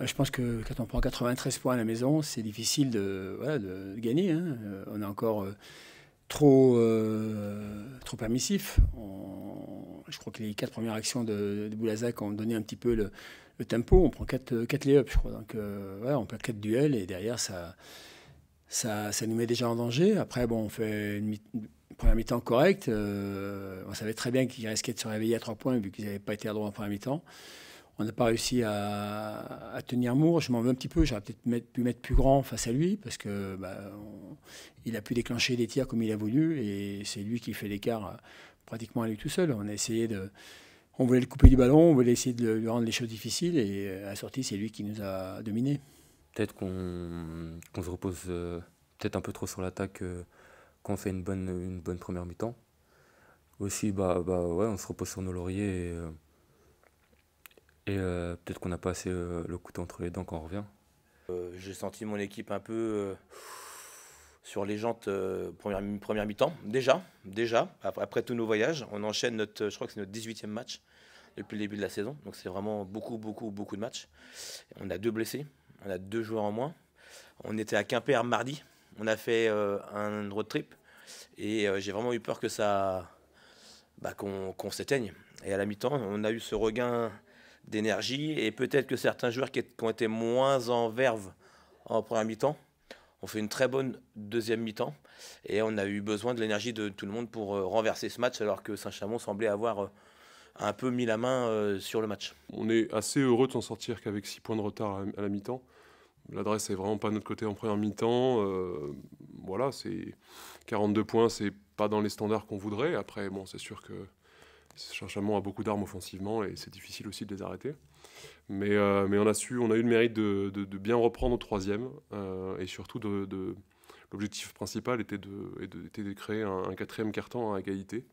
Je pense que quand on prend 93 points à la maison, c'est difficile voilà, de gagner, hein. On est encore trop permissif. Je crois que les 4 premières actions de Boulazac ont donné un petit peu le tempo. On prend 4 lay-ups, je crois. Donc voilà, on perd 4 duels et derrière, ça nous met déjà en danger. Après, bon, on fait une première mi-temps correcte. On savait très bien qu'il risquait de se réveiller à 3 points vu qu'ils n'avaient pas été à droit en première mi-temps. On n'a pas réussi à tenir Moore. Je m'en veux un petit peu. J'aurais peut-être pu mettre plus grand face à lui parce que il a pu déclencher des tirs comme il a voulu et c'est lui qui fait l'écart pratiquement à lui tout seul. On voulait le couper du ballon, on voulait essayer de lui rendre les choses difficiles et à la sortie, c'est lui qui nous a dominés. Peut-être qu'on se repose peut-être un peu trop sur l'attaque quand on fait une bonne première mi-temps. Aussi, ouais, on se repose sur nos lauriers et peut-être qu'on n'a pas assez le couteau entre les dents quand on revient. J'ai senti mon équipe un peu sur les jantes première mi-temps. Déjà, après tous nos voyages, on enchaîne je crois que c'est notre 18e match depuis le début de la saison. Donc c'est vraiment beaucoup de matchs. On a 2 blessés, on a 2 joueurs en moins. On était à Quimper mardi, on a fait un road trip et j'ai vraiment eu peur que qu'on s'éteigne. Et à la mi-temps, on a eu ce regain d'énergie et peut-être que certains joueurs qui ont été moins en verve en première mi-temps ont fait une très bonne deuxième mi-temps et on a eu besoin de l'énergie de tout le monde pour renverser ce match alors que Saint-Chamond semblait avoir un peu mis la main sur le match. On est assez heureux de s'en sortir qu'avec 6 points de retard à la mi-temps. L'adresse n'est vraiment pas de notre côté en première mi-temps. Voilà, c'est 42 points, c'est pas dans les standards qu'on voudrait. Après, bon, c'est sûr que Saint-Chamond a beaucoup d'armes offensivement et c'est difficile aussi de les arrêter. Mais on a eu le mérite de bien reprendre au troisième et surtout l'objectif principal était de créer un quatrième quart-temps à égalité.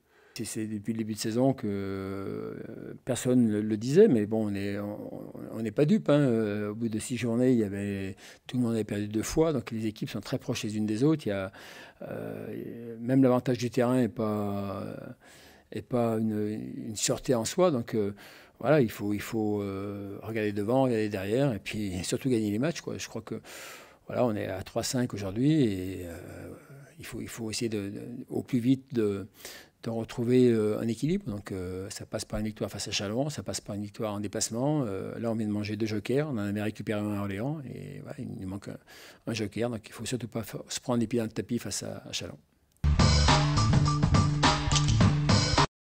C'est depuis le début de saison que personne ne le disait, mais bon, on n'est pas dupes, hein. Au bout de 6 journées, tout le monde avait perdu 2 fois, donc les équipes sont très proches les unes des autres. Même l'avantage du terrain n'est pas une sûreté en soi, donc voilà, il faut regarder devant, regarder derrière, et puis surtout gagner les matchs, quoi. Je crois que voilà, on est à 3-5 aujourd'hui, et il faut essayer au plus vite de retrouver un équilibre. Donc ça passe par une victoire face à Châlons, ça passe par une victoire en déplacement. Là, on vient de manger 2 jokers, on en avait récupéré un à Orléans, et voilà, il nous manque un joker, donc il ne faut surtout pas se prendre les pieds dans le tapis face à Châlons.